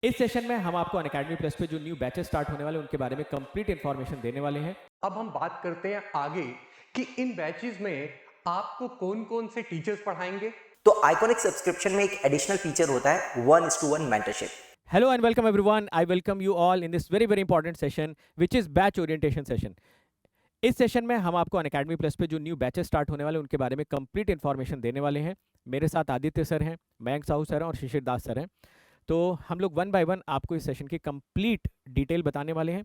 इस सेशन में हम आपको अनअकैडमी प्लस पे जो न्यू बैचेस स्टार्ट होने वाले हैं उनके बारे में कंप्लीट इन्फॉर्मेशन देने वाले हैं। अब हम बात करते हैं आगे कि इन बैचेस में आपको कौन-कौन से टीचर्स पढ़ाएंगे। तो आइकॉनिक सब्सक्रिप्शन में एक एडिशनल फीचर होता है 1:1 mentorship. Hello and welcome everyone. I welcome you all in this very important session which is batch orientation session. इस सेशन में हम आपको अनअकैडमी प्लस पे जो न्यू बैचेस स्टार्ट होने वाले हैं उनके बारे में कंप्लीट इन्फॉर्मेशन देने वाले हैं। मेरे साथ आदित्य सर हैं, मयंक साहू सर हैं और शिशिर दास सर हैं। तो हम लोग वन बाय वन आपको इस सेशन की कंप्लीट डिटेल बताने वाले हैं,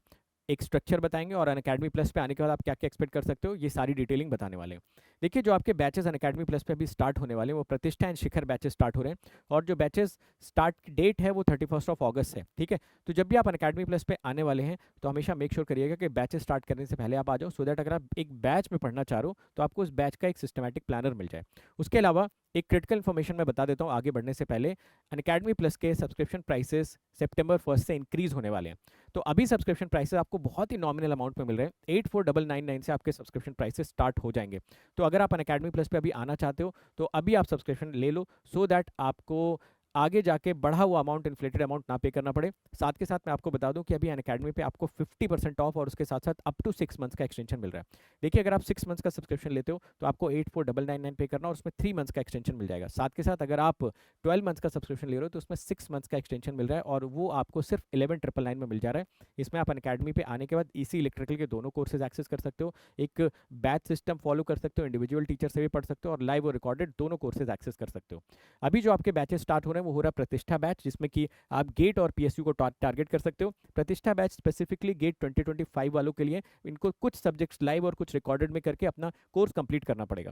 एक स्ट्रक्चर बताएंगे और अनअकैडमी प्लस पे आने के बाद आप क्या क्या एक्सपेक्ट कर सकते हो ये सारी डिटेलिंग बताने वाले हैं। देखिए, जो आपके बैचेस अनअकैडमी प्लस पे अभी स्टार्ट होने वाले हैं वो प्रतिष्ठा एंड शिखर बैचेस स्टार्ट हो रहे हैं और जो बैचेस स्टार्ट की डेट है वो 31 अगस्त है। ठीक है, तो जब भी आप अनअकैडमी प्लस पे आने वाले हैं तो हमेशा मेक श्योर करिएगा कि बैचेस स्टार्ट करने से पहले आप आ जाओ, सो दैट अगर आप एक बैच में पढ़ना चाह रहे हो तो आपको उस बैच का एक सिस्टमैटिक प्लानर मिल जाए। उसके अलावा एक क्रिटिकल इन्फॉर्मेशन मैं बता देता हूँ आगे बढ़ने से पहले, अनअकैडमी प्लस के सब्सक्रिप्शन प्राइसेस सितंबर 1 से इंक्रीज होने वाले हैं। तो अभी सब्सक्रिप्शन प्राइसेस आपको बहुत ही नॉमिनल अमाउंट में मिल रहे हैं, 84,999 से आपके सब्सक्रिप्शन प्राइसेस स्टार्ट हो जाएंगे। तो अगर आप अनअकैडमी प्लस पे अभी आना चाहते हो तो अभी आप सब्सक्रिप्शन ले लो, सो दैट आपको आगे जाके बढ़ा हुआ अमाउंट, इन्फ्लेटेड अमाउंट ना पे करना पड़े। साथ के साथ मैं आपको बता दूं कि अभी अनअकैडमी पे आपको 50% ऑफ और उसके साथ साथ अप टू 6 मंथ्स का एक्सटेंशन मिल रहा है। देखिए, अगर आप 6 मंथ्स का सब्सक्रिप्शन लेते हो तो आपको 84,999 पे करना और उसमें 3 मंथ्स का एक्सटेंशन मिल जाएगा। साथ के साथ अगर आप 12 मंथ्स का सब्सक्रिप्शन ले रहे हो तो उसमें 6 मंथ्स का एक्सटेंशन मिल रहा है और वो आपको सिर्फ 11,999 में मिल जा रहा है। इसमें आप अनअकैडमी पे आने के बाद ईसी इलेक्ट्रिकल के दोनों कोर्सेज एक्सेस कर सकते हो, एक बैच सिस्टम फॉलो कर सकते हो, इंडिविजुअल टीचर से भी पढ़ सकते हो और लाइव और रिकॉर्डेड दोनों कोर्सेज एक्सेस कर सकते हो। अभी जो आपके बैचेस स्टार्ट हो रहे हैं वो हो रहा है प्रतिष्ठा बैच, जिसमें कि आप गेट और पीएसयू को टारगेट कर सकते हो। प्रतिष्ठा बैच स्पेसिफिकली गेट 2025 वालों के लिए, इनको कुछ सब्जेक्ट्स लाइव और कुछ रिकॉर्डेड में करके अपना कोर्स कंप्लीट करना पड़ेगा।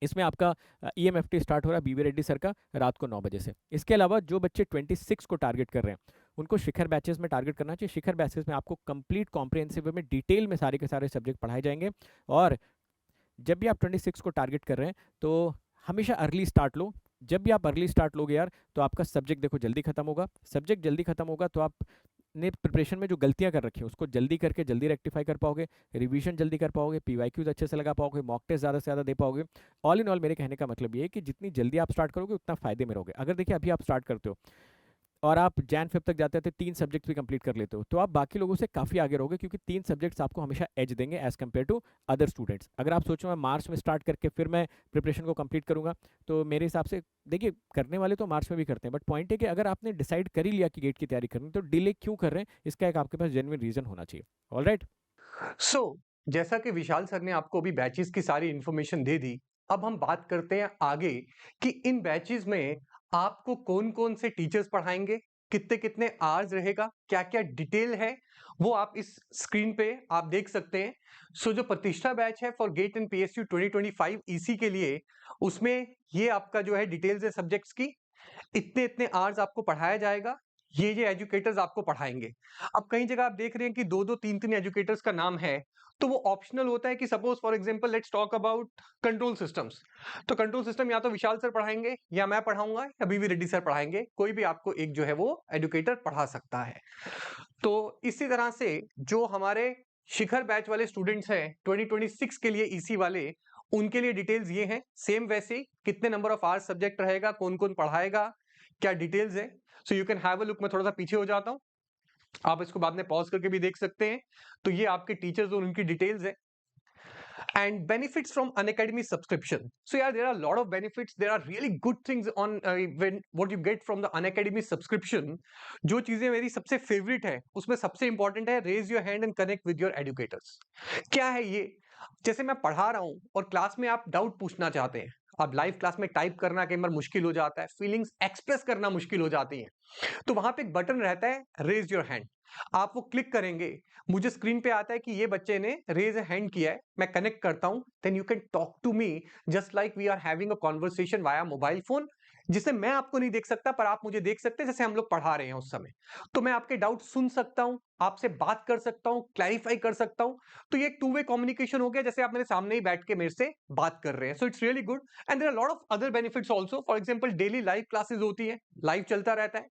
इसमें आपका ईएमएफटी स्टार्ट हो रहा है बीवी रेड्डी सर का रात को 9 बजे से। इसके अलावा जो बच्चे 26 को टारगेट कर रहे हैं उनको शिखर बैचेस में टारगेट करना चाहिए। शिखर बैचेस में आपको कंप्लीट कॉम्प्रिहेंसिव में डिटेल में सारे के सारे सब्जेक्ट पढ़ाए जाएंगे। और जब भी आप 26 को टारगेट कर रहे हैं तो हमेशा अर्ली स्टार्ट लो। जब भी आप अर्ली स्टार्ट लोगे यार तो आपका सब्जेक्ट देखो जल्दी खत्म होगा। सब्जेक्ट जल्दी खत्म होगा तो आप ने प्रिपरेशन में जो गलतियां कर रखी हैं उसको जल्दी करके जल्दी रेक्टिफाई कर पाओगे, रिवीजन जल्दी कर पाओगे, पीवाईक्यूज अच्छे से लगा पाओगे, मॉक टेस्ट ज़्यादा से ज़्यादा दे पाओगे। ऑल इन ऑल मेरे कहने का मतलब ये है कि जितनी जल्दी आप स्टार्ट करोगे उतना फायदे में रहोगे। अगर देखिए अभी आप स्टार्ट करते हो और आप जैन फेब तक जाते थे 3 सब्जेक्ट भी कंप्लीट कर लेते हो तो आप बाकी लोगों से काफ़ी आगे रहोगे, क्योंकि 3 सब्जेक्ट्स आपको हमेशा एज देंगे as compare to other students. अगर आप सोचो मैं मार्च में स्टार्ट करके फिर मैं प्रिपरेशन को कंप्लीट करूंगा तो मेरे हिसाब से, देखिए करने वाले तो मार्च में भी करते हैं, बट पॉइंट है कि अगर आपने डिसाइड कर ही लिया कि गेट की तैयारी करनी तो डिले क्यों कर रहे हैं, इसका एक आपके पास जेन्युइन रीजन होना चाहिए। All right. सो जैसा कि विशाल सर ने आपको अभी बैचेस की सारी इंफॉर्मेशन दे दी, अब हम बात करते हैं आगे कि इन बैचेस में आपको कौन-कौन से टीचर्स पढ़ाएंगे, कितने-कितने आवर्स रहेगा, क्या-क्या डिटेल है, वो आप इस स्क्रीन पे आप देख सकते हैं। सो जो प्रतिष्ठा बैच है for GATE and PSU 2025 EC के लिए, उसमें ये आपका जो है डिटेल्स है सब्जेक्ट्स की, इतने-इतने आवर्स आपको पढ़ाया जाएगा, ये एजुकेटर्स आपको पढ़ाएँगे। अब कई जगह आप देख रहे हैं कि 2-2 3-3 एजुकेटर्स का नाम है, तो वो ऑप्शनल होता है कि suppose for example let's talk about control systems. तो कंट्रोल सिस्टम या तो विशाल सर पढ़ाएँगे या मैं पढ़ाऊँगा या बीवी रेड्डी सर पढ़ाएँगे, कोई भी आपको एक जो है वो एजुकेटर पढ़ा सकता है। तो इसी तरह से जो हमारे शिखर बैच वाले स्टूडेंट्स हैं 2026 के लिए ईसी वाले, उनके लिए डिटेल्स ये हैं, सेम वैसे ही कितने नंबर ऑफ आवर्स सब्जेक्ट रहेगा, कौन-कौन पढ़ाएगा, क्या डिटेल्स है। So you can have a look. मैं थोड़ा-सा पीछे हो जाता हूँ, आप इसको बाद में पॉज़ करके भी देख सकते हैं। तो ये आपके टीचर्स और उनकी डिटेल्स है। And benefits from Unacademy subscription. So yeah, there are a lot of benefits. There are really good things on when what you get from the Unacademy subscription. जो चीजें मेरी सबसे फेवरेट है उसमें सबसे इंपॉर्टेंट है raise your hand and connect with your educators. क्या है ये? जैसे मैं पढ़ा रहा हूँ और क्लास में आप डाउट पूछना चाहते हैं, अब लाइव क्लास में टाइप करना कई बार मुश्किल हो जाता है, फीलिंग्स एक्सप्रेस करना मुश्किल हो जाती है, तो वहां पे एक बटन रहता है रेज योर हैंड। आप वो क्लिक करेंगे, मुझे स्क्रीन पे आता है कि ये बच्चे ने रेज अ हैंड किया है, मैं कनेक्ट करता हूं, then you can talk to me just like we are having a conversation via mobile phone, जिसे मैं आपको नहीं देख सकता पर आप मुझे देख सकते हैं, जैसे हम लोग पढ़ा रहे हैं उस समय। तो मैं आपके डाउट सुन सकता हूं, आपसे बात कर सकता हूं, क्लैरिफाई कर सकता हूं। तो ये एक टू वे कम्युनिकेशन हो गया, जैसे आप मेरे सामने ही बैठ के मेरे से बात कर रहे हैं। So it's really good and there are lot of other benefits also. For example daily live classes होती है, लाइव चलता रहता है।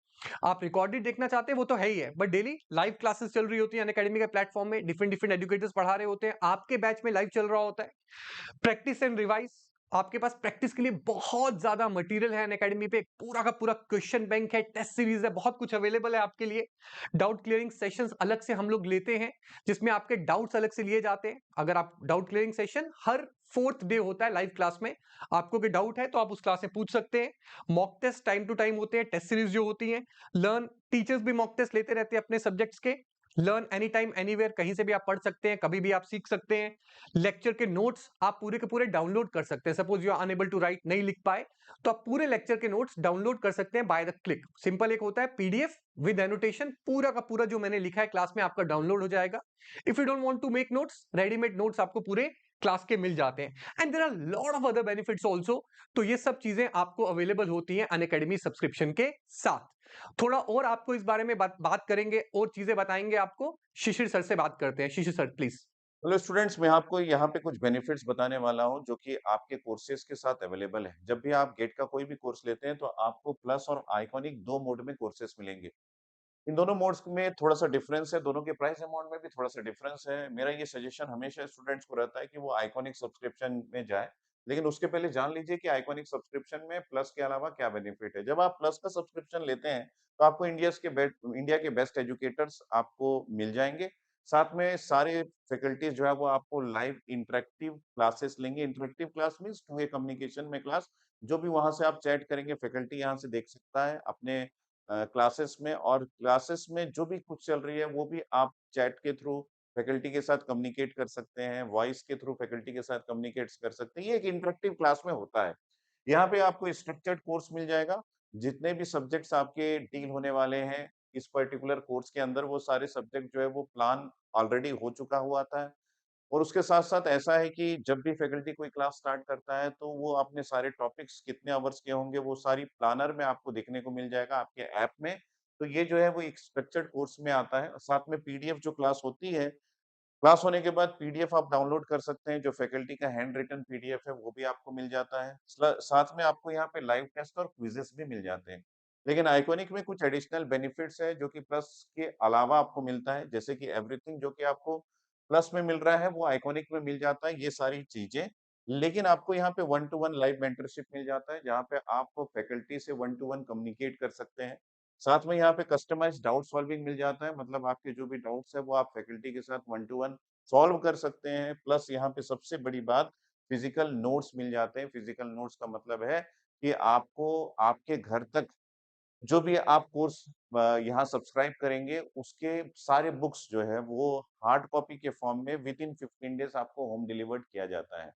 आप रिकॉर्डेड देखना चाहते हैं वो तो है ही है, बट डेली लाइव क्लासेस चल रही होती है अनअकैडमी के प्लेटफॉर्म में, डिफरेंट डिफरेंट एजुकेटर्स पढ़ा रहे होते हैं, आपके बैच में लाइव चल रहा होता है। प्रैक्टिस एंड रिवाइज, आपके पास प्रैक्टिस के लिए बहुत ज्यादा मटेरियल है अनअकैडमी पे, पूरा का पूरा क्वेश्चन बैंक है, टेस्ट सीरीज है, बहुत कुछ अवेलेबल है आपके लिए। डाउट क्लियरिंग सेशंस अलग से हम लोग लेते हैं, जिसमें आपके डाउट्स अलग से लिए जाते हैं। अगर आप डाउट क्लियरिंग सेशन हर 4th डे होता है लाइव क्लास में, आपको कोई डाउट है तो आप उस क्लास में पूछ सकते हैं। Mock test time to time होते हैं, टेस्ट सीरीज जो होती है, लर्न टीचर्स भी मॉक टेस्ट लेते रहते हैं अपने सब्जेक्ट्स के। लर्न एनी टाइम एनीवेयर, कहीं से भी आप पढ़ सकते हैं, कभी भी आप सीख सकते हैं। लेक्चर के नोट्स आप पूरे के पूरे डाउनलोड कर सकते हैं। Suppose you are unable to write, नहीं लिख पाए, तो आप पूरे लेक्चर के नोट्स डाउनलोड कर सकते हैं बाय द क्लिक। सिंपल एक होता है पीडीएफ विद एनोटेशन, पूरा का पूरा जो मैंने लिखा है क्लास में आपका डाउनलोड हो जाएगा। If you don't want to make notes, readymade notes आपको पूरे क्लास के मिल जाते हैं। And there are lot of other benefits also. तो ये सब चीजें आपको अवेलेबल होती हैं अनअकैडमी सब्सक्रिप्शन के साथ। थोड़ा और आपको इस बारे में बात करेंगे और चीजें बताएंगे आपको। शिशिर सर से बात करते हैं। शिशिर सर प्लीज। हेलो स्टूडेंट्स, मैं आपको यहाँ पे कुछ बेनिफिट्स बताने वाला हूँ जो कि आपके कोर्सेज के साथ अवेलेबल है। जब भी आप गेट का कोई भी कोर्स लेते हैं तो आपको प्लस और आइकॉनिक 2 मोड में कोर्सेज मिलेंगे। इन दोनों मोड्स में थोड़ा-सा डिफरेंस है, दोनों के प्राइस अमाउंट में भी थोड़ा-सा डिफरेंस है। मेरा ये सजेशन हमेशा स्टूडेंट्स को रहता है कि वो आइकॉनिक सब्सक्रिप्शन में जाएँ। लेकिन उसके पहले जान लीजिए कि आइकॉनिक सब्सक्रिप्शन में प्लस के अलावा क्या बेनिफिट है। जब आप प्लस का सब्सक्रिप्शन लेते हैं, तो आपको इंडिया के बेस्ट एजुकेटर्स आपको मिल जाएँगे। साथ में सारे फैकल्टीज़ जो है वो आपको लाइव इंटरैक्टिव क्लासेस लेंगे। Interactive class means two way communication में क्लास, जो भी वहाँ से आप चैट करेंगे फैकल्टी यहाँ से देख सकता है अपने क्लासेस में, और क्लासेस में जो भी कुछ चल रही है वो भी आप चैट के थ्रू फैकल्टी के साथ कम्युनिकेट कर सकते हैं, वॉइस के थ्रू फैकल्टी के साथ कम्युनिकेट कर सकते हैं। ये एक इंटरैक्टिव क्लास में होता है। यहाँ पे आपको स्ट्रक्चर्ड कोर्स मिल जाएगा। जितने भी सब्जेक्ट्स आपके डील होने वाले हैं इस पर्टिकुलर कोर्स के अंदर, वो सारे सब्जेक्ट जो है वो प्लान ऑलरेडी हो चुका हुआ आता है। और उसके साथ-साथ ऐसा है कि जब भी फैकल्टी कोई क्लास स्टार्ट करता है, तो वो अपने सारे टॉपिक्स कितने आवर्स के होंगे, वो सारी प्लानर में आपको देखने को मिल जाएगा आपके ऐप में। तो ये जो है वो एक स्ट्रक्चर्ड कोर्स में आता है। साथ में पीडीएफ जो क्लास होती है, क्लास होने के बाद पीडीएफ आप डाउनलोड कर सकते हैं, जो फैकल्टी का हैंड रिटन पीडीएफ है, वो भी आपको मिल जाता है। साथ में आपको यहाँ पे लाइव टेस्ट और क्विज़ेस भी मिल जाते हैं। लेकिन आइकॉनिक में कुछ एडिशनल बेनिफिट्स है, जो कि प्लस के अलावा आपको मिलता है, जैसे कि एवरीथिंग जो कि आपको प्लस में मिल रहा है, वो आइकॉनिक में मिल जाता है, ये सारी चीज़ें। लेकिन आपको यहाँ पे 1 टू 1 लाइव मेंटरशिप मिल जाता है, जहाँ पे आप फैकल्टी से 1 टू 1 कम्युनिकेट कर सकते हैं। साथ में यहाँ पे कस्टमाइज्ड डाउट सॉल्विंग मिल जाता है, मतलब आपके जो भी डाउट्स हैं, वो आप फैकल्टी के साथ 1 टू 1 सॉल्व कर सकते हैं। प्लस यहाँ पे सबसे बड़ी बात, फिजिकल नोट्स मिल जाते हैं। फिजिकल नोट्स का मतलब है कि आपको आपके घर तक जो भी आप कोर्स यहाँ सब्सक्राइब करेंगे, उसके सारे बुक्स जो है वो हार्ड कॉपी के फॉर्म में विथिन 15 डेज़ आपको होम डिलीवर्ड किया जाता है।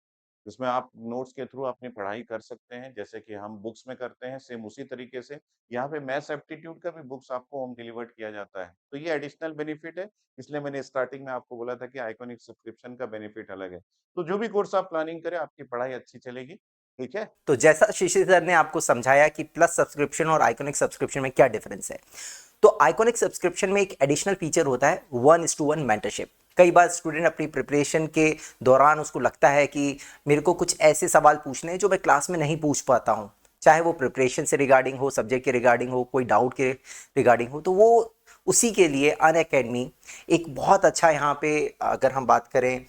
जिसमें आप नोट्स के थ्रू अपनी पढ़ाई कर सकते हैं, जैसे कि हम बुक्स में करते हैं, सेम उसी तरीके से यहाँ पे मैथ्स एप्टीट्यूड का भी बुक्स आपको होम डिलीवर्ड किया जाता है। तो ये एडिशनल बेनिफिट है, इसलिए मैंने स्टार्टिंग में आपको बोला था कि आइकॉनिक सब्सक्रिप्शन का बेनिफिट अलग है। तो जो भी कोर्स आप प्लानिंग करें, आपकी पढ़ाई अच्छी चलेगी, ठीक है? तो जैसा शिशिर सर ने आपको समझाया कि प्लस सब्सक्रिप्शन और आइकॉनिक सब्सक्रिप्शन में क्या डिफरेंस है, तो आइकॉनिक सब्सक्रिप्शन में एक एडिशनल फीचर होता है 1:1 मेंटरशिप। कई बार स्टूडेंट अपनी प्रिपरेशन के दौरान उसको लगता है कि मेरे को कुछ ऐसे सवाल पूछने हैं जो मैं क्लास में नहीं पूछ पाता हूँ, चाहे वो प्रिपरेशन से रिगार्डिंग हो, सब्जेक्ट के रिगार्डिंग हो, कोई डाउट के रिगार्डिंग हो, तो वो उसी के लिए अनअकैडमी एक बहुत अच्छा यहाँ पे अगर हम बात करें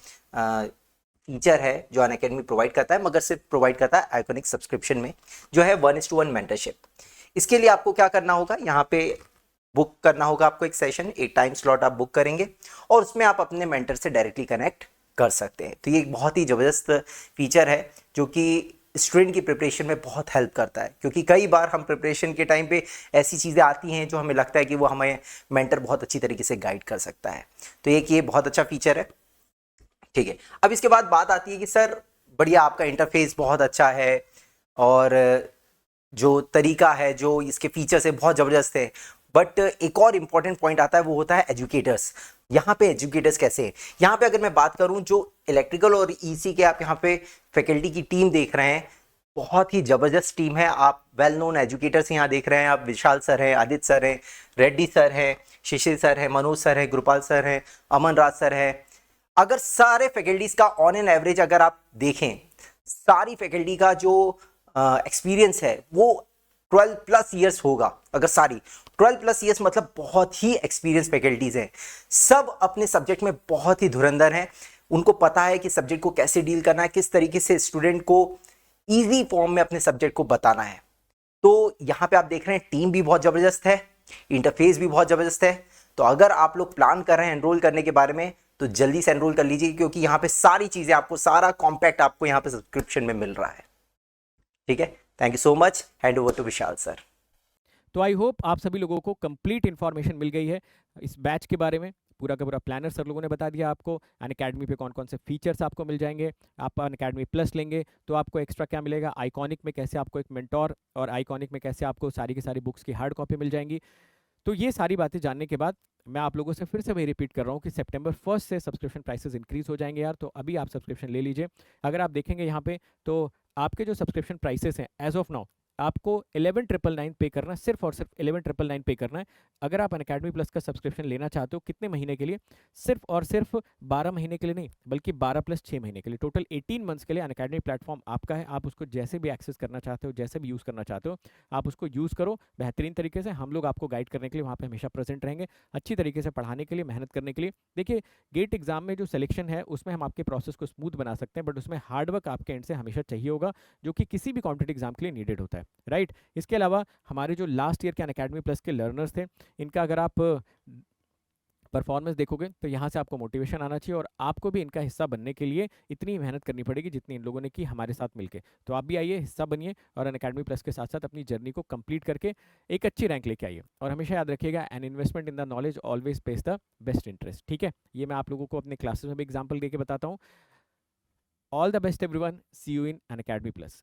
फीचर है जो अनअकैडमी प्रोवाइड करता है, मगर सिर्फ प्रोवाइड करता है आइकॉनिक सब्सक्रिप्शन में, जो है 1:1 मेंटरशिप। इसके लिए आपको क्या करना होगा, यहाँ पे बुक करना होगा आपको एक सेशन, एक टाइम स्लॉट आप बुक करेंगे और उसमें आप अपने मेंटर से डायरेक्टली कनेक्ट कर सकते हैं। तो ये एक बहुत ही ज़बरदस्त फीचर है जो कि स्टूडेंट की प्रिपरेशन में बहुत हेल्प करता है, क्योंकि कई बार हम प्रिपरेशन के टाइम पे ऐसी चीज़ें आती हैं जो हमें लगता है कि वो हमें मेंटर बहुत अच्छी तरीके से गाइड कर सकता है। तो एक ये बहुत अच्छा फीचर है, ठीक है। अब इसके बाद बात आती है कि सर बढ़िया, आपका इंटरफेस बहुत अच्छा है और जो तरीका है, जो इसके फीचर्स है बहुत ज़बरदस्त है, बट एक और इम्पॉर्टेंट पॉइंट आता है, वो होता है एजुकेटर्स। यहाँ पे एजुकेटर्स कैसे हैं? यहाँ पे अगर मैं बात करूँ, जो इलेक्ट्रिकल और ईसी के आप यहाँ पे फैकल्टी की टीम देख रहे हैं, बहुत ही ज़बरदस्त टीम है। आप वेल नोन एजुकेटर्स यहाँ देख रहे हैं, आप विशाल सर हैं, आदित्य सर हैं, रेड्डी सर हैं, शिशिर सर हैं, मनोज सर हैं, गुरुपाल सर हैं, अमन राज सर हैं। अगर सारे फैकल्टीज का ऑन एन एवरेज अगर आप देखें, सारी फैकल्टी का जो एक्सपीरियंस है वो 12+ ईयर्स होगा। अगर सारी 12+ ईयर्स मतलब बहुत ही एक्सपीरियंस फैकल्टीज हैं। सब अपने सब्जेक्ट में बहुत ही धुरंधर हैं, उनको पता है कि सब्जेक्ट को कैसे डील करना है, किस तरीके से स्टूडेंट को ईजी फॉर्म में अपने सब्जेक्ट को बताना है। तो यहाँ पे आप देख रहे हैं टीम भी बहुत ज़बरदस्त है, इंटरफेस भी बहुत ज़बरदस्त है। तो अगर आप लोग प्लान कर रहे हैं एनरोल करने के बारे में तो जल्दी से एनरोल कर लीजिए, क्योंकि यहाँ पे सारी चीज़ें आपको, सारा कॉम्पैक्ट आपको यहाँ पे सब्सक्रिप्शन में मिल रहा है। ठीक है, thank you so much. Hand over to Vishal sir. तो आई होप आप सभी लोगों को कंप्लीट इन्फॉर्मेशन मिल गई है इस बैच के बारे में। पूरा का पूरा प्लानर सर लोगों ने बता दिया आपको। अनअकैडमी पे कौन कौन से फीचर्स आपको मिल जाएंगे। आप अनअकैडमी प्लस लेंगे तो आपको एक्स्ट्रा क्या मिलेगा, आइकॉनिक में कैसे आपको एक मेंटोर, और आइकॉनिक में कैसे आपको सारी की सारी बुक्स की हार्ड कॉपी मिल जाएंगी। तो ये सारी बातें जानने के बाद मैं आप लोगों से फिर से वही रिपीट कर रहा हूँ कि सितंबर 1 से सब्सक्रिप्शन प्राइसेस इंक्रीज हो जाएंगे यार। तो अभी आप सब्सक्रिप्शन ले लीजिए। अगर आप देखेंगे यहाँ पे तो आपके जो सब्सक्रिप्शन प्राइसेस हैं एज ऑफ नाउ, आपको 11,999 पे करना, सिर्फ और सिर्फ 11,999 पे करना है। अगर आप अनअकैडमी प्लस का सब्सक्रिप्शन लेना चाहते हो, कितने महीने के लिए? सिर्फ और सिर्फ 12 महीने के लिए नहीं, बल्कि 12 + 6 महीने के लिए, टोटल 18 मंथ्स के लिए अनअकैडमी प्लेटफॉर्म आपका है। आप उसको जैसे भी एक्सेस करना चाहते हो, जैसे भी यूज़ करना चाहते हो, आप उसको यूज़ करो बेहतरीन तरीके से। हम लोग आपको गाइड करने के लिए वहाँ पे हमेशा प्रेजेंट रहेंगे, अच्छी तरीके से पढ़ाने के लिए, मेहनत करने के लिए। देखिए, गेट एग्जाम में जो सिलेक्शन है उसमें हम आपके प्रोसेस को स्मूथ बना सकते हैं, बट उसमें हार्डवर्क आपके एंड से हमेशा चाहिए होगा, जो कि किसी भी कॉम्पिटेटिव एग्जाम के लिए नीडेड होता है, राइट। इसके अलावा हमारे जो लास्ट ईयर के अनअकैडमी प्लस के लर्नर्स थे, इनका अगर आप परफॉर्मेंस देखोगे तो यहाँ से आपको मोटिवेशन आना चाहिए, और आपको भी इनका हिस्सा बनने के लिए इतनी मेहनत करनी पड़ेगी जितनी इन लोगों ने की हमारे साथ मिलके। तो आप भी आइए, हिस्सा बनिए, और अनअकैडमी प्लस के साथ साथ अपनी जर्नी को कंप्लीट करके एक अच्छी रैंक लेके आइए। और हमेशा याद रखिएगा, an investment in the knowledge always page the best interest. ठीक है, ये मैं आप लोगों को अपने क्लासेस में भी एग्जाम्पल देके बताता हूँ। All the best everyone, see you in Unacademy plus.